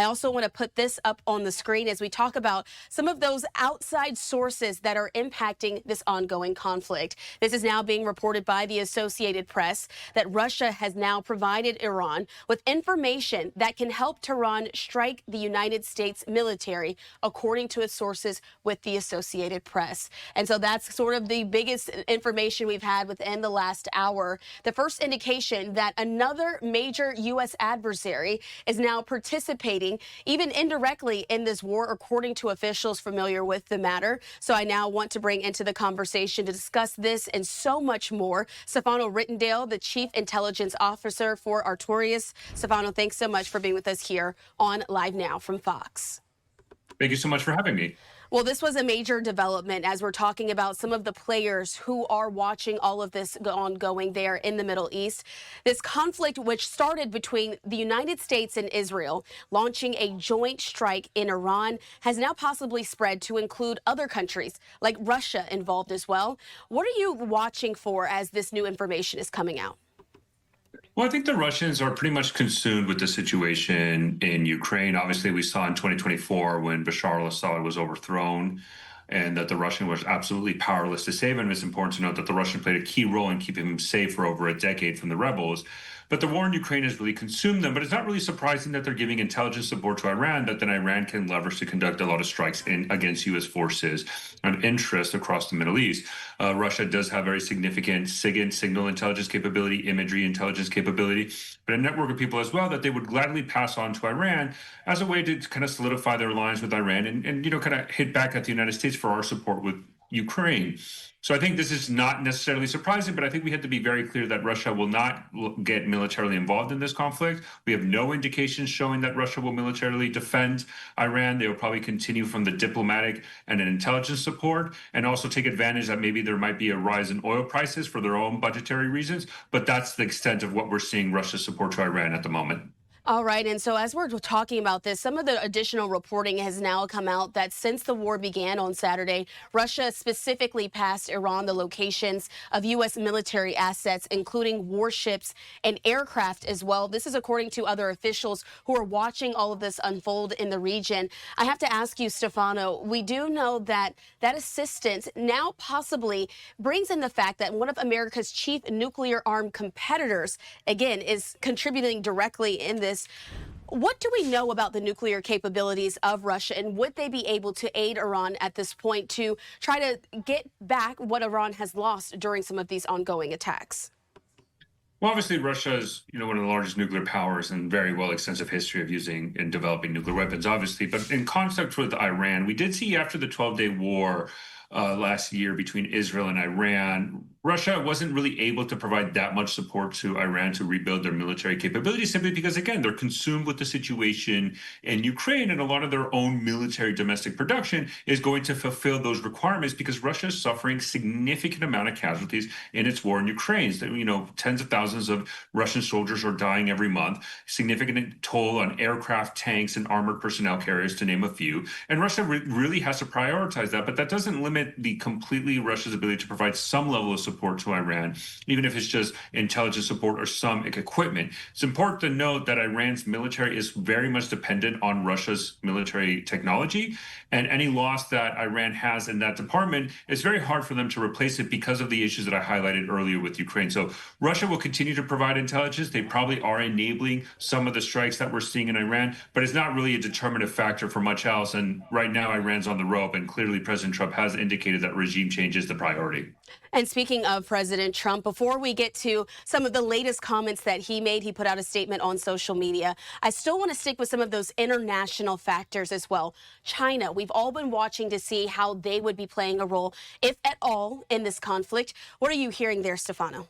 also want to put this up on the screen as we talk about some of those outside sources that are impacting this ongoing conflict. This is now being reported by the Associated Press that Russia has now provided Iran with information that can help Tehran strike the United States military, according to its sources with the Associated Press. And so that's sort of the biggest information we've had within the last hour. The first indication that another major U.S. adversary is now participating, even indirectly, in this war, according to officials familiar with the matter. So I now want to bring into the conversation to discuss this and so much more Stefano Ritondale, the Chief Intelligence Officer for Artorias. Stefano, thanks so much for being with us here on Live Now from Fox. Thank you so much for having me. Well, this was a major development as we're talking about some of the players who are watching all of this ongoing there in the Middle East. This conflict, which started between the United States and Israel, launching a joint strike in Iran, has now possibly spread to include other countries like Russia involved as well. What are you watching for as this new information is coming out? Well, I think the Russians are pretty much consumed with the situation in Ukraine. Obviously, we saw in 2024 when Bashar al-Assad was overthrown and that the Russian was absolutely powerless to save him. It's important to note that the Russian played a key role in keeping him safe for over a decade from the rebels. But the war in Ukraine has really consumed them. But it's not really surprising that they're giving intelligence support to Iran, that then Iran can leverage to conduct a lot of strikes against U.S. forces and interests across the Middle East. Russia does have very significant signal intelligence capability, imagery intelligence capability, but a network of people as well that they would gladly pass on to Iran as a way to kind of solidify their alliance with Iran and kind of hit back at the United States for our support with Ukraine. So I think this is not necessarily surprising, but I think we have to be very clear that Russia will not get militarily involved in this conflict. We have no indications showing that Russia will militarily defend Iran. They will probably continue from the diplomatic and an intelligence support and also take advantage that maybe there might be a rise in oil prices for their own budgetary reasons. But that's the extent of what we're seeing Russia's support to Iran at the moment. All right. And so as we're talking about this, some of the additional reporting has now come out that since the war began on Saturday, Russia specifically passed Iran the locations of U.S. military assets, including warships and aircraft as well. This is according to other officials who are watching all of this unfold in the region. I have to ask you, Stefano, we do know that that assistance now possibly brings in the fact that one of America's chief nuclear armed competitors, again, is contributing directly in this. What do we know about the nuclear capabilities of Russia, and would they be able to aid Iran at this point to try to get back what Iran has lost during some of these ongoing attacks? Well, obviously, Russia is, one of the largest nuclear powers and very well extensive history of using and developing nuclear weapons, obviously. But in context with Iran, we did see after the 12-day war last year between Israel and Iran, Russia wasn't really able to provide that much support to Iran to rebuild their military capabilities simply because, again, they're consumed with the situation in Ukraine, and a lot of their own military domestic production is going to fulfill those requirements because Russia is suffering significant amount of casualties in its war in Ukraine. So, tens of thousands of Russian soldiers are dying every month, significant toll on aircraft, tanks, and armored personnel carriers, to name a few. And Russia really has to prioritize that, but that doesn't limit Russia's ability to provide some level of support to Iran, even if it's just intelligence support or some equipment. It's important to note that Iran's military is very much dependent on Russia's military technology, and any loss that Iran has in that department, it's very hard for them to replace it because of the issues that I highlighted earlier with Ukraine. So Russia will continue to provide intelligence. They probably are enabling some of the strikes that we're seeing in Iran, but it's not really a determinative factor for much else. And right now, Iran's on the rope, and clearly President Trump has indicated that regime change is the priority. And speaking of President Trump, before we get to some of the latest comments that he made, he put out a statement on social media. I still want to stick with some of those international factors as well. China, we've all been watching to see how they would be playing a role, if at all, in this conflict. What are you hearing there, Stefano?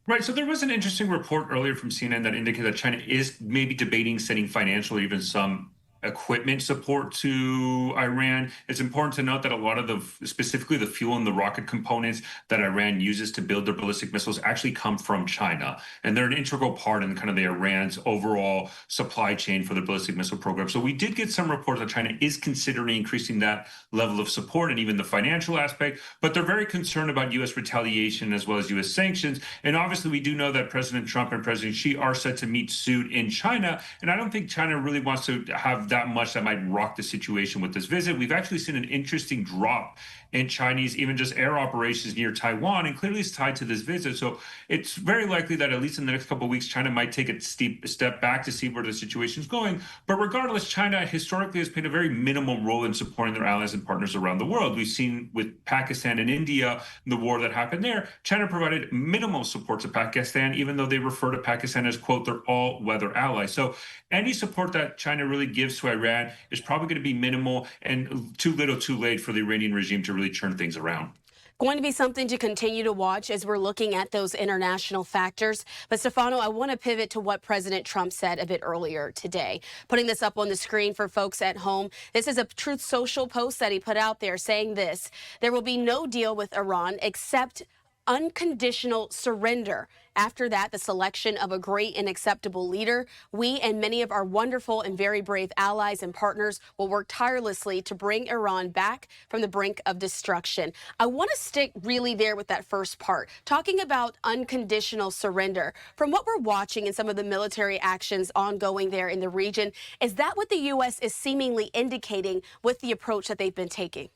Right. So there was an interesting report earlier from CNN that indicated that China is maybe debating sending financial or even some equipment support to Iran. It's important to note that a lot of specifically the fuel and the rocket components that Iran uses to build their ballistic missiles actually come from China. And they're an integral part in kind of the Iran's overall supply chain for the ballistic missile program. So we did get some reports that China is considering increasing that level of support and even the financial aspect, but they're very concerned about U.S. retaliation as well as U.S. sanctions. And obviously, we do know that President Trump and President Xi are set to meet soon in China. And I don't think China really wants to have that much that might rock the situation with this visit. We've actually seen an interesting drop in Chinese, even just air operations near Taiwan, and clearly it's tied to this visit. So it's very likely that at least in the next couple of weeks, China might take a steep step back to see where the situation is going. But regardless, China historically has played a very minimal role in supporting their allies and partners around the world. We've seen with Pakistan and India, the war that happened there, China provided minimal support to Pakistan, even though they refer to Pakistan as, quote, their all-weather ally. So any support that China really gives to Iran is probably going to be minimal and too little too late for the Iranian regime to really turn things around. Going to be something to continue to watch as we're looking at those international factors. But Stefano, I want to pivot to what President Trump said a bit earlier today. Putting this up on the screen for folks at home. This is a Truth Social post that he put out there saying this: there will be no deal with Iran except unconditional surrender. After that, the selection of a great and acceptable leader. We and many of our wonderful and very brave allies and partners will work tirelessly to bring Iran back from the brink of destruction. I want to stick really there with that first part, talking about unconditional surrender. From what we're watching and some of the military actions ongoing there in the region, is that what the U.S. is seemingly indicating with the approach that they've been taking?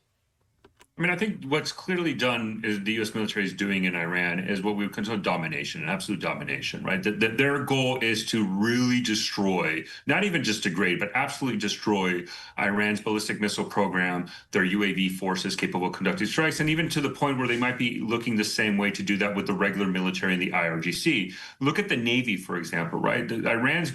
I mean, I think what's clearly done is the U.S. military is doing in Iran is what we would consider domination, an absolute domination, right? That their goal is to really destroy, not even just degrade, but absolutely destroy Iran's ballistic missile program, their UAV forces capable of conducting strikes, and even to the point where they might be looking the same way to do that with the regular military and the IRGC. Look at the Navy, for example, right? Iran's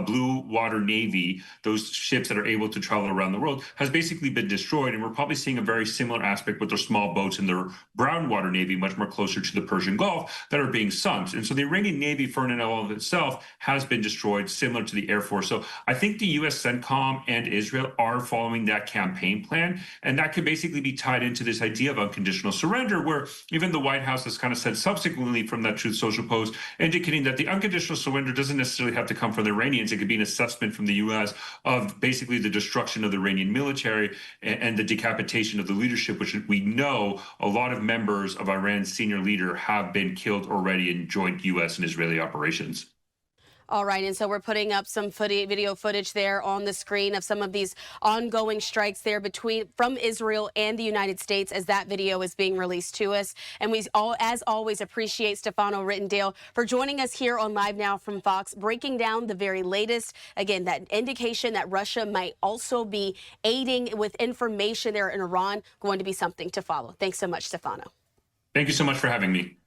blue water Navy, those ships that are able to travel around the world, has basically been destroyed, and we're probably seeing a very similar aspect with their small boats and their brown water Navy, much more closer to the Persian Gulf, that are being sunk. And so the Iranian Navy, for and all of itself, has been destroyed, similar to the Air Force. So I think the U.S. CENTCOM and Israel are following that campaign plan, and that could basically be tied into this idea of unconditional surrender, where even the White House has kind of said subsequently from that Truth Social post, indicating that the unconditional surrender doesn't necessarily have to come from the Iranians. It could be an assessment from the U.S. of basically the destruction of the Iranian military and the decapitation of the leadership, which we know a lot of members of Iran's senior leader have been killed already in joint U.S. and Israeli operations. All right, and so we're putting up some video footage there on the screen of some of these ongoing strikes there from Israel and the United States as that video is being released to us. And we all, as always, appreciate Stefano Ritondale for joining us here on Live Now from Fox, breaking down the very latest. Again, that indication that Russia might also be aiding with information there in Iran, going to be something to follow. Thanks so much, Stefano. Thank you so much for having me.